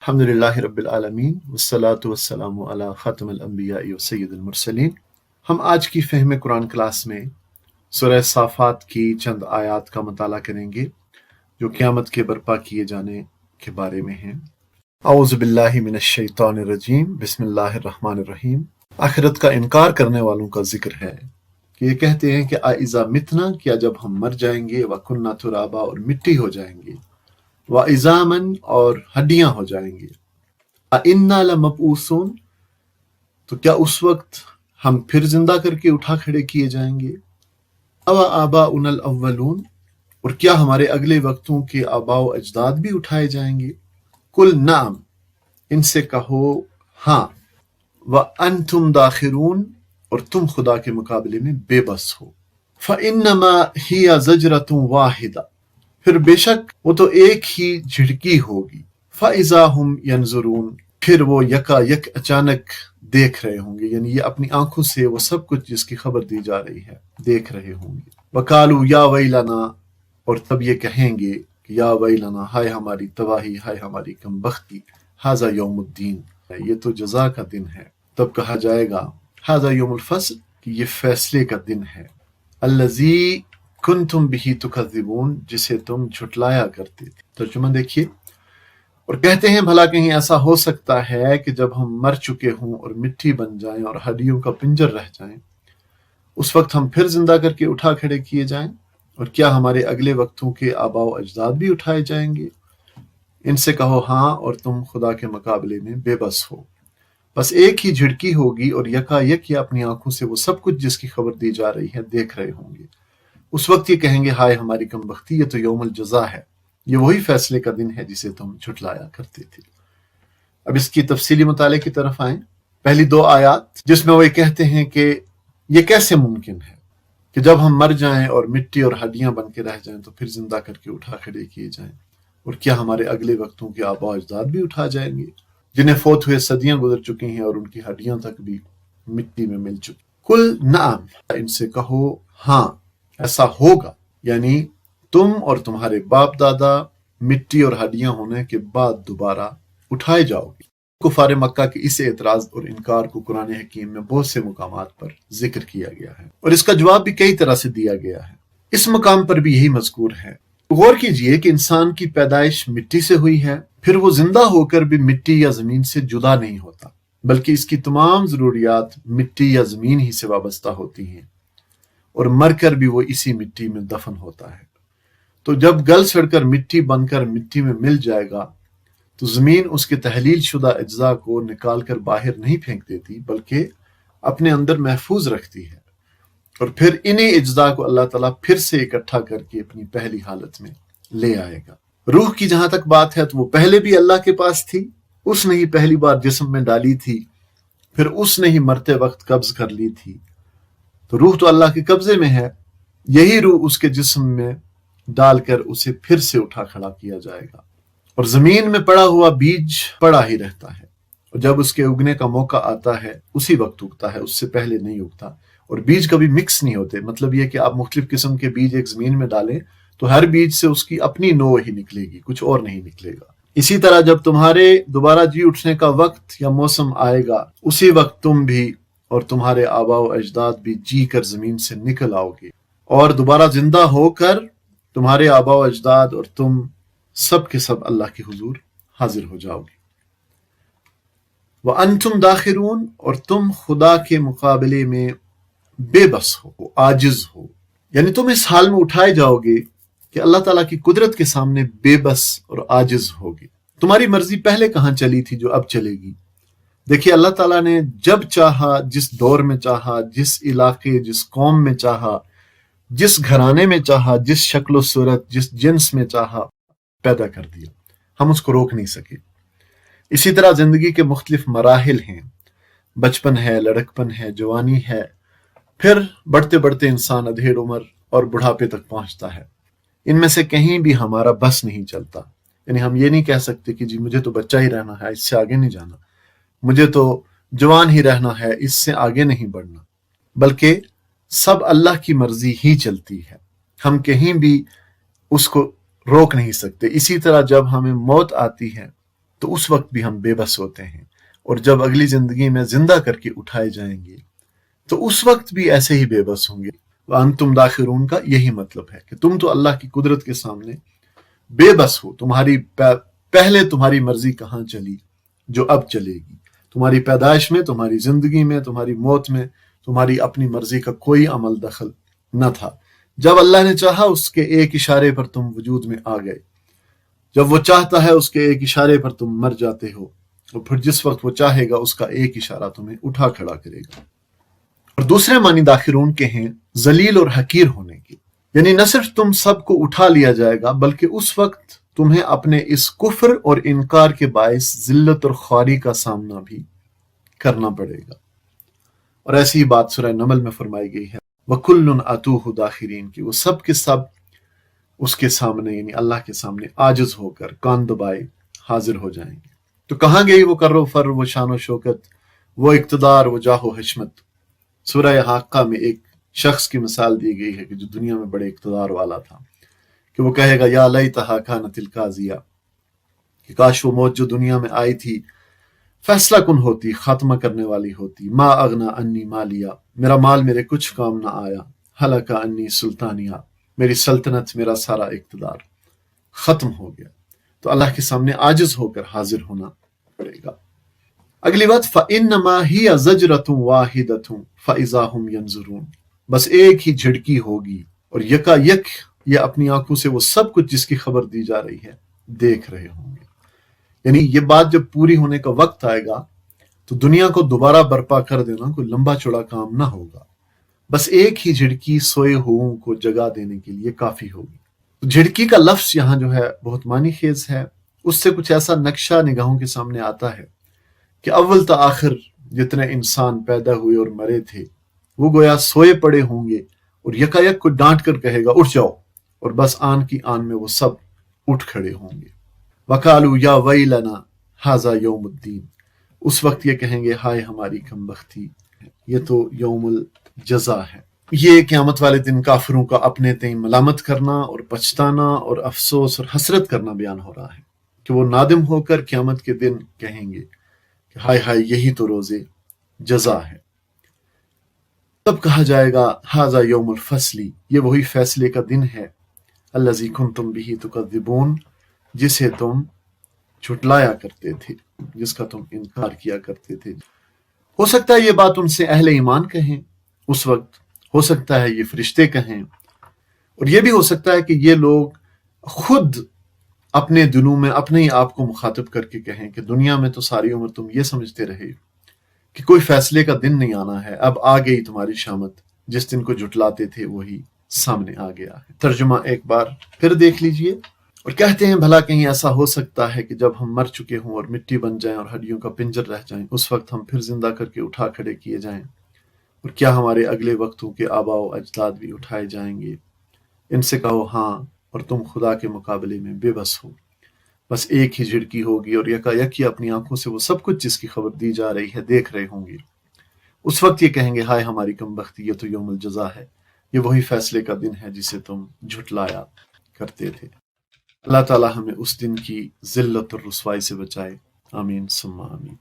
الحمدللہ رب العالمین والصلاة والسلام علی خاتم الانبیاء و سید المرسلین۔ ہم آج کی فہم قرآن کلاس میں سورہ صافات کی چند آیات کا مطالعہ کریں گے جو قیامت کے برپا کیے جانے کے بارے میں ہیں۔ اعوذ باللہ من الشیطان الرجیم، بسم اللہ الرحمن الرحیم۔ آخرت کا انکار کرنے والوں کا ذکر ہے کہ یہ کہتے ہیں کہ اذا متنا، کیا جب ہم مر جائیں گے، وکننا ترابا اور مٹی ہو جائیں گے، وَعِظَامًا اور ہڈیاں ہو جائیں گے، أَإِنَّا لَمَبْعُوثُونَ تو کیا اس وقت ہم پھر زندہ کر کے اٹھا کھڑے کیے جائیں گے، أَوَآبَاؤُنَا الْأَوَّلُونَ اور کیا ہمارے اگلے وقتوں کے آباء و اجداد بھی اٹھائے جائیں گے، قُلْ نعم ان سے کہو ہاں، وَأَنْتُمْ دَاخِرُونَ اور تم خدا کے مقابلے میں بے بس ہو، فَإِنَّمَا هِيَ زَجْرَةٌ وَاحِدَةٌ پھر بے شک وہ تو ایک ہی جھڑکی ہوگی، فَإِذَا هُمْ يَنْظُرُونَ پھر وہ یکا یک اچانک دیکھ رہے ہوں گے، یعنی یہ اپنی آنکھوں سے وہ سب کچھ جس کی خبر دی جا رہی ہے دیکھ رہے ہوں گے۔ وَقَالُوا يَا وَيْلَنَا اور تب یہ کہیں گے کہ یا ویلنا، ہائے ہماری تباہی، ہائے ہماری کم بختی، ھذا یوم الدین یہ تو جزا کا دن ہے۔ تب کہا جائے گا ھذا یوم الفصل کہ یہ فیصلے کا دن ہے، الذی کنتم بہ تکذبون جسے تم جھٹلایا کرتے تھے۔ ترجمہ دیکھیے، اور کہتے ہیں بھلا کہیں ایسا ہو سکتا ہے کہ جب ہم مر چکے ہوں اور مٹی بن جائیں اور ہڈیوں کا پنجر رہ جائیں، اس وقت ہم پھر زندہ کر کے اٹھا کھڑے کیے جائیں، اور کیا ہمارے اگلے وقتوں کے آباء و اجداد بھی اٹھائے جائیں گے؟ ان سے کہو ہاں، اور تم خدا کے مقابلے میں بے بس ہو، بس ایک ہی جھڑکی ہوگی اور یکا یک یہ اپنی آنکھوں سے وہ سب کچھ جس کی خبر دی جا رہی ہے دیکھ رہے ہوں گے۔ اس وقت یہ کہیں گے ہائے ہماری کم بختی، یہ تو یوم الجزا ہے، یہ وہی فیصلے کا دن ہے جسے تم جھٹلایا کرتے تھے۔ اب اس کی تفصیلی مطالعے کی طرف آئیں۔ پہلی دو آیات جس میں وہ یہ کہتے ہیں کہ یہ کیسے ممکن ہے کہ جب ہم مر جائیں اور مٹی اور ہڈیاں بن کے رہ جائیں تو پھر زندہ کر کے اٹھا کھڑے کیے جائیں، اور کیا ہمارے اگلے وقتوں کے آباء و اجداد بھی اٹھا جائیں گے جنہیں فوت ہوئے صدیاں گزر چکی ہیں اور ان کی ہڈیاں تک بھی مٹی میں مل چکی۔ قل نعم ان سے کہو ہاں، ایسا ہوگا، یعنی تم اور تمہارے باپ دادا مٹی اور ہڈیاں ہونے کے بعد دوبارہ اٹھائے جاؤ گے۔ کفار مکہ کے اس اعتراض اور انکار کو قرآن حکیم میں بہت سے مقامات پر ذکر کیا گیا ہے، اور اس کا جواب بھی کئی طرح سے دیا گیا ہے۔ اس مقام پر بھی یہی مذکور ہے۔ غور کیجئے کہ انسان کی پیدائش مٹی سے ہوئی ہے، پھر وہ زندہ ہو کر بھی مٹی یا زمین سے جدا نہیں ہوتا، بلکہ اس کی تمام ضروریات مٹی یا زمین ہی سے وابستہ ہوتی ہیں، اور مر کر بھی وہ اسی مٹی میں دفن ہوتا ہے۔ تو جب گل سڑ کر مٹی بن کر مٹی میں مل جائے گا تو زمین اس کے تحلیل شدہ اجزاء کو نکال کر باہر نہیں پھینک دیتی، بلکہ اپنے اندر محفوظ رکھتی ہے، اور پھر انہی اجزاء کو اللہ تعالیٰ پھر سے اکٹھا کر کے اپنی پہلی حالت میں لے آئے گا۔ روح کی جہاں تک بات ہے تو وہ پہلے بھی اللہ کے پاس تھی، اس نے ہی پہلی بار جسم میں ڈالی تھی، پھر اس نے ہی مرتے وقت قبض کر لی تھی، تو روح تو اللہ کے قبضے میں ہے، یہی روح اس کے جسم میں ڈال کر اسے پھر سے اٹھا کھڑا کیا جائے گا۔ اور زمین میں پڑا ہوا بیج پڑا ہی رہتا ہے، اور جب اس کے اگنے کا موقع آتا ہے اسی وقت اگتا ہے، اس سے پہلے نہیں اگتا، اور بیج کبھی مکس نہیں ہوتے۔ مطلب یہ کہ آپ مختلف قسم کے بیج ایک زمین میں ڈالیں تو ہر بیج سے اس کی اپنی نوع ہی نکلے گی، کچھ اور نہیں نکلے گا۔ اسی طرح جب تمہارے دوبارہ جی اٹھنے کا وقت یا موسم آئے گا، اسی وقت تم بھی اور تمہارے آباء و اجداد بھی جی کر زمین سے نکل آؤ گے، اور دوبارہ زندہ ہو کر تمہارے آباء و اجداد اور تم سب کے سب اللہ کے حضور حاضر ہو جاؤ گے۔ وَأَنْتُمْ دَاخِرُونَ اور تم خدا کے مقابلے میں بے بس ہو، عاجز ہو، یعنی تم اس حال میں اٹھائے جاؤ گے کہ اللہ تعالیٰ کی قدرت کے سامنے بے بس اور عاجز ہوگے۔ تمہاری مرضی پہلے کہاں چلی تھی جو اب چلے گی؟ دیکھیے، اللہ تعالیٰ نے جب چاہا، جس دور میں چاہا، جس علاقے، جس قوم میں چاہا، جس گھرانے میں چاہا، جس شکل و صورت، جس جنس میں چاہا پیدا کر دیا، ہم اس کو روک نہیں سکے۔ اسی طرح زندگی کے مختلف مراحل ہیں، بچپن ہے، لڑکپن ہے، جوانی ہے، پھر بڑھتے بڑھتے انسان ادھیڑ عمر اور بڑھاپے تک پہنچتا ہے۔ ان میں سے کہیں بھی ہمارا بس نہیں چلتا، یعنی ہم یہ نہیں کہہ سکتے کہ جی مجھے تو بچہ ہی رہنا ہے، اس سے آگے نہیں جانا، مجھے تو جوان ہی رہنا ہے، اس سے آگے نہیں بڑھنا، بلکہ سب اللہ کی مرضی ہی چلتی ہے، ہم کہیں بھی اس کو روک نہیں سکتے۔ اسی طرح جب ہمیں موت آتی ہے تو اس وقت بھی ہم بے بس ہوتے ہیں، اور جب اگلی زندگی میں زندہ کر کے اٹھائے جائیں گے تو اس وقت بھی ایسے ہی بے بس ہوں گے۔ وَأَنْتُمْ دَاخِرُونَ کا یہی مطلب ہے کہ تم تو اللہ کی قدرت کے سامنے بے بس ہو۔ پہلے تمہاری مرضی کہاں چلی جو اب چلے گی؟ تمہاری پیدائش میں، تمہاری زندگی میں، تمہاری موت میں تمہاری اپنی مرضی کا کوئی عمل دخل نہ تھا۔ جب اللہ نے چاہا اس کے ایک اشارے پر تم وجود میں آ گئے۔ جب وہ چاہتا ہے اس کے ایک اشارے پر تم مر جاتے ہو، اور پھر جس وقت وہ چاہے گا اس کا ایک اشارہ تمہیں اٹھا کھڑا کرے گا۔ اور دوسرے معنی داخرون کے ہیں ذلیل اور حقیر ہونے کے، یعنی نہ صرف تم سب کو اٹھا لیا جائے گا بلکہ اس وقت تمہیں اپنے اس کفر اور انکار کے باعث ذلت اور خواری کا سامنا بھی کرنا پڑے گا۔ اور ایسی ہی بات سورہ نمل میں فرمائی گئی ہے، وَكُلٌّ أَتُوهُ دَاخِرِينَ، کہ وہ سب کے سب اس کے سامنے یعنی اللہ کے سامنے عاجز ہو کر کان دبائے حاضر ہو جائیں گے۔ تو کہاں گئی وہ کر و فر، وہ شان و شوکت، وہ اقتدار، وہ جاہ و حشمت؟ سورہ حاقہ میں ایک شخص کی مثال دی گئی ہے کہ جو دنیا میں بڑے اقتدار والا تھا، کہ وہ کہے گا یا لیتہا کانت القاضیہ، کہ کاش وہ موت جو دنیا میں آئی تھی فیصلہ کن ہوتی، خاتمہ کرنے والی ہوتی۔ ما اغنا انی مالیہ، میرا مال میرے کچھ کام نہ آیا۔ ہلک انی سلطانیہ، میری سلطنت، میرا سارا اقتدار ختم ہو گیا۔ تو اللہ کے سامنے عاجز ہو کر حاضر ہونا پڑے گا۔ اگلی بات فَإِنَّمَا هِيَ زَجْرَةٌ وَاحِدَةٌ فَإِذَا هُمْ يَنظُرُونَ، بس ایک ہی جھڑکی ہوگی اور یکا یک یہ اپنی آنکھوں سے وہ سب کچھ جس کی خبر دی جا رہی ہے دیکھ رہے ہوں گے۔ یعنی یہ بات جب پوری ہونے کا وقت آئے گا تو دنیا کو دوبارہ برپا کر دینا کوئی لمبا چوڑا کام نہ ہوگا، بس ایک ہی جھڑکی سوئے ہوئوں کو جگا دینے کے لیے کافی ہوگی۔ تو جھڑکی کا لفظ یہاں جو ہے بہت معنی خیز ہے، اس سے کچھ ایسا نقشہ نگاہوں کے سامنے آتا ہے کہ اول تا آخر جتنے انسان پیدا ہوئے اور مرے تھے وہ گویا سوئے پڑے ہوں گے، اور یکا یک کو ڈانٹ کر کہے گا اٹھ جاؤ، اور بس آن کی آن میں وہ سب اٹھ کھڑے ہوں گے۔ وَقَالُوا يَا وَيْلَنَا هَذَا يَوْمُ الدِّينِ، اس وقت یہ کہیں گے ہائے ہماری کم بختی، یہ تو یوم الجزا ہے۔ یہ قیامت والے دن کافروں کا اپنے تئیں ملامت کرنا اور پچھتانا اور افسوس اور حسرت کرنا بیان ہو رہا ہے کہ وہ نادم ہو کر قیامت کے دن کہیں گے کہ ہائے ہائے یہی تو روز جزا ہے۔ تب کہا جائے گا ھذا یوم الفصل، یہ وہی فیصلے کا دن ہے، الذی کنتم بہ تکذبون، جسے تم جھٹلایا کرتے تھے، جس کا تم انکار کیا کرتے تھے۔ ہو سکتا ہے یہ بات ان سے اہل ایمان کہیں اس وقت، ہو سکتا ہے یہ فرشتے کہیں، اور یہ بھی ہو سکتا ہے کہ یہ لوگ خود اپنے دلوں میں اپنے ہی آپ کو مخاطب کر کے کہیں کہ دنیا میں تو ساری عمر تم یہ سمجھتے رہے کہ کوئی فیصلے کا دن نہیں آنا ہے، اب آ گئی تمہاری شامت، جس دن کو جھٹلاتے تھے وہی سامنے آ گیا ہے۔ ترجمہ ایک بار پھر دیکھ لیجئے۔ اور کہتے ہیں بھلا کہیں ایسا ہو سکتا ہے کہ جب ہم مر چکے ہوں اور مٹی بن جائیں اور ہڈیوں کا پنجر رہ جائیں، اس وقت ہم پھر زندہ کر کے اٹھا کھڑے کیے جائیں؟ اور کیا ہمارے اگلے وقتوں کے آباء و اجداد بھی اٹھائے جائیں گے؟ ان سے کہو ہاں، اور تم خدا کے مقابلے میں بے بس ہو، بس ایک ہی جھڑکی ہوگی اور یکا یک اپنی آنکھوں سے وہ سب کچھ جس کی خبر دی جا رہی ہے دیکھ رہے ہوں گے۔ اس وقت یہ کہیں گے ہائے ہماری کم بختی، یہ تو یوم الجزا ہے، یہ وہی فیصلے کا دن ہے جسے تم جھٹلایا کرتے تھے۔ اللہ تعالی ہمیں اس دن کی ذلت اور رسوائی سے بچائے، آمین ثم آمین۔